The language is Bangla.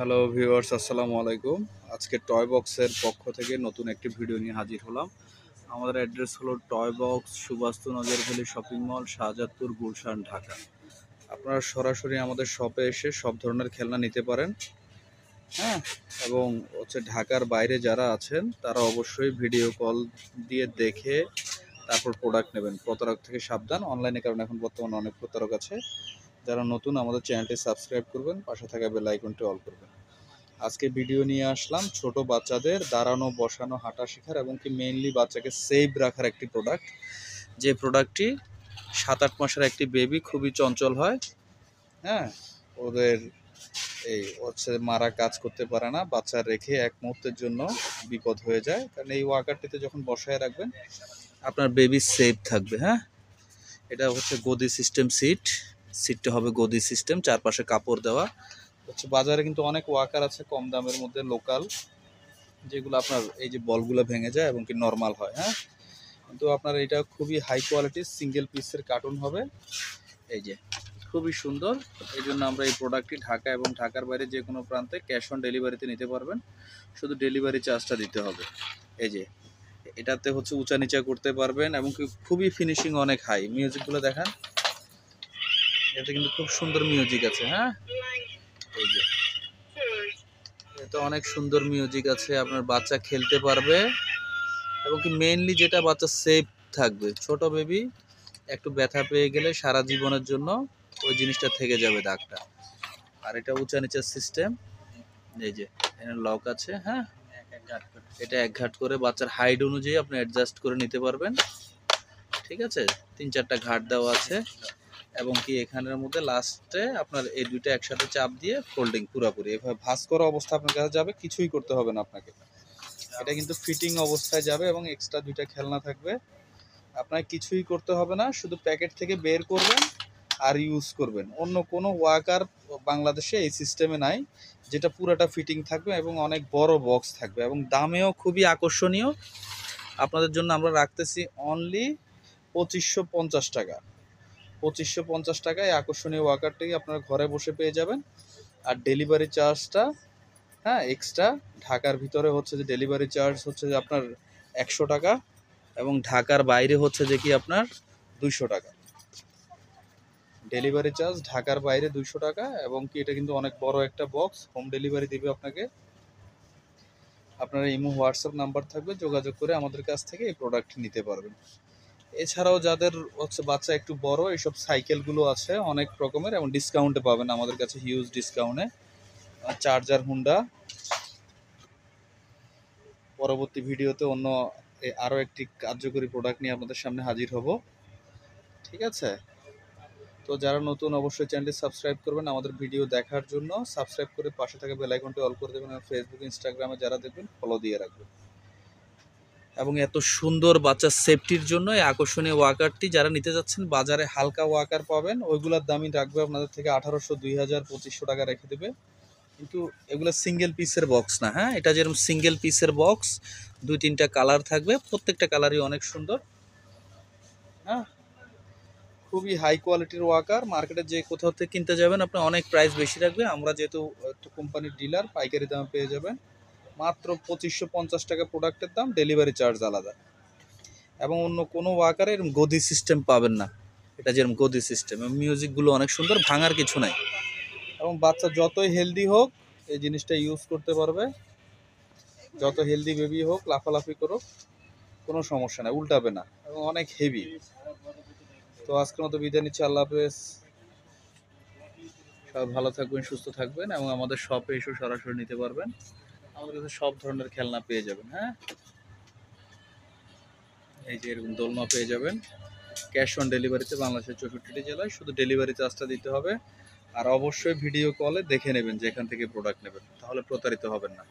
হ্যালো ভিউয়ার্স, আসসালামু আলাইকুম। আজকে টয় বক্সের পক্ষ থেকে নতুন একটি ভিডিও নিয়ে হাজির হলাম। আমাদের অ্যাড্রেস হলো toy Box, Subastu Nazar Valley Shopping Mall, Shahjadpur, Gulshan, Dhaka. আপনারা সরাসরি আমাদের শপে এসে সব ধরনের খেলনা নিতে পারেন। হ্যাঁ, এবং ঢাকার বাইরে যারা আছেন তারা অবশ্যই ভিডিও কল দিয়ে দেখে তারপর প্রোডাক্ট নেবেন। প্রতারক থেকে সাবধান। অনলাইনে কারণ এখন বর্তমানে অনেক প্রতারক আছে। যারা নতুন আমাদের চ্যানেলটি সাবস্ক্রাইব করবেন, পাশে থাকা বেল আইকনটি অল করবেন। আজকে ভিডিও নিয়ে আসলাম ছোট বাচ্চাদের দাঁড়ানো, বসানো, হাঁটা শেখার এবং কি মেইনলি বাচ্চাকে সেভ রাখার একটি প্রোডাক্ট। যে প্রোডাক্টটি 7-8 মাসের একটি বেবি খুবই চঞ্চল হয়। হ্যাঁ, ওদের মারা কাজ করতে পারে না। বাচ্চা রেখে এক মুহূর্তের জন্য বিপদ হয়ে যায়। কারণ এই ওয়াকারটিতে যখন বসায় রাখবেন আপনার বেবি সেভ থাকবে। হ্যাঁ, এটা গদি সিস্টেম সিটটা হবে গদি সিস্টেম, চারপাশে কাপড় দেওয়া। বাজারে কিন্তু অনেক ওয়াকার আছে কম দামের মধ্যে লোকাল, যেগুলো আপনার এই যে বলগুলো ভেঙে যায় এবং কি নর্মাল হয়। হ্যাঁ, কিন্তু আপনার এটা খুবই হাই কোয়ালিটির সিঙ্গেল পিসের কার্টুন হবে। এই যে খুবই সুন্দর। এই জন্য আমরা এই প্রোডাক্টটি ঢাকা এবং ঢাকার বাইরে যে কোনো প্রান্তে ক্যাশ অন ডেলিভারিতে নিতে পারবেন। শুধু ডেলিভারি চার্জটা দিতে হবে। এই যে এটাতে উঁচা নিচা করতে পারবেন এবং খুবই ফিনিশিং অনেক হাই। মিউজিকগুলো দেখান, এতে কিন্তু খুব সুন্দর মিউজিক আছে। হ্যাঁ, এই যে এটা অনেক সুন্দর মিউজিক আছে, আপনার বাচ্চা খেলতে পারবে এবং কি মেইনলি যেটা বাচ্চা সেফ থাকবে। ছোট বেবি একটু ব্যথা পেয়ে গেলে সারা জীবনের জন্য ওই জিনিসটা থেকে যাবে দাগটা। আর এটা উঁচা নিচের সিস্টেম, এই যে এখানে লক আছে। হ্যাঁ, এটা এক ঘাট করে বাচ্চার হাইট অনুযায়ী আপনি অ্যাডজাস্ট করে নিতে পারবেন। ঠিক আছে, 3-4টা ঘাট দেওয়া আছে এবং কি এখানের মধ্যে লাস্টে আপনার এই দুইটা একসাথে চাপ দিয়ে ফোল্ডিং পুরোপুরি এভাবে ভাঁজ করা অবস্থা আপনার কাছে যাবে, কিছুই করতে হবে না আপনাকে। এটা কিন্তু ফিটিং অবস্থায় যাবে এবং এক্সট্রা দুইটা খেলনা থাকবে। আপনার কিছুই করতে হবে না, শুধু প্যাকেট থেকে বের করবেন আর ইউজ করবেন। অন্য কোনো ওয়াকার বাংলাদেশে এই সিস্টেমে নাই, যেটা পুরাটা ফিটিং থাকবে এবং অনেক বড় বক্স থাকবে এবং দামেও খুবই আকর্ষণীয়। আপনাদের জন্য আমরা রাখতেছি অনলি 2550 টাকা। 2550 টাকায় আকর্ষণীয় ওয়াকারটি আপনারা ঘরে বসে পেয়ে যাবেন। আর ডেলিভারি চার্জটা এক্সট্রা। ঢাকার ভিতরে যে ডেলিভারি চার্জ যে আপনার 100 টাকা এবং ঢাকার বাইরে যে আপনার 200 টাকা। ডেলিভারি চার্জ ঢাকার বাইরে 200 টাকা এবং কি এটা কিন্তু অনেক বড় একটা বক্স, হোম ডেলিভারি দিবে আপনাকে। আপনার ইমো হোয়াটসঅ্যাপ নাম্বার থাকবে, যোগাযোগ করে আমাদের কাছ থেকে এই প্রোডাক্ট নিতে পারবেন। এছাড়াও যাদের বাচ্চা একটু বড়, এইসব সাইকেলগুলো আছে অনেক রকমের এবং ডিসকাউন্টে পাবেন আমাদের কাছে, হিউজ ডিসকাউন্টে। Charger Honda. পরবর্তী ভিডিওতে অন্য আরও একটি কার্যকরী প্রোডাক্ট নিয়ে আপনাদের সামনে হাজির হব। ঠিক আছে, তো যারা নতুন অবশ্যই চ্যানেলটি সাবস্ক্রাইব করবেন আমাদের ভিডিও দেখার জন্য। সাবস্ক্রাইব করে পাশে থাকা বেল আইকনটি অল করে দেবেন। ফেসবুক, ইনস্টাগ্রামে যারা দেখবেন ফলো দিয়ে রাখবেন। এবং এত সুন্দর বাচ্চার সেফটির জন্য এই আকর্ষণীয় ওয়াকারটি যারা নিতে যাচ্ছেন, বাজারে হালকা ওয়াকার পাবেন, ওইগুলোর দামই রাখবে আপনাদের থেকে 1800, 2000, 2500 টাকা রেখে দেবে। কিন্তু এগুলো সিঙ্গেল পিসের বক্স না। হ্যাঁ, এটা যেরকম সিঙ্গেল পিসের বক্স, 2-3টা কালার থাকবে, প্রত্যেকটা কালারই অনেক সুন্দর। হ্যাঁ, খুবই হাই কোয়ালিটির ওয়াকার। মার্কেটে যে কোথাও থেকে কিনতে যাবেন আপনি অনেক প্রাইস বেশি রাখবে, আমরা যেহেতু কোম্পানির ডিলার, পাইকারি দামে পেয়ে যাবেন মাত্র 2550 টাকা প্রোডাক্টের দাম, ডেলিভারি চার্জ আলাদা। এবং অন্য কোনো ওয়াকারে এরকম গদি সিস্টেম পাবেন না। এটা যেরকম গদি সিস্টেম, মিউজিকগুলো অনেক সুন্দর, ভাঙার কিছু নাই। এবং বাচ্চা যতই হেলদি হোক এই জিনিসটা ইউজ করতে পারবে। যত হেলদি বেবি হোক, লাফালাফি করুক, কোনো সমস্যা নাই, উল্টাবে না এবং অনেক হেভি। তো আজকের মতো বিদায় নিচ্ছি, আল্লাহ হাফেজ। সবাই ভালো থাকবেন, সুস্থ থাকবেন এবং আমাদের শপে এসে সরাসরি নিতে পারবেন। আমাদের কাছে সব ধরনের খেলনা পেয়ে যাবেন। হ্যাঁ, এই যে এরকম দোলনা পেয়ে যাবেন। ক্যাশ অন ডেলিভারিতে বাংলাদেশের 64টি জেলায়, শুধু ডেলিভারি চার্জটা দিতে হবে। আর অবশ্যই ভিডিও কলে দেখে নেবেন যেখান থেকে প্রোডাক্ট নেবেন, তাহলে প্রতারিত হবেন না।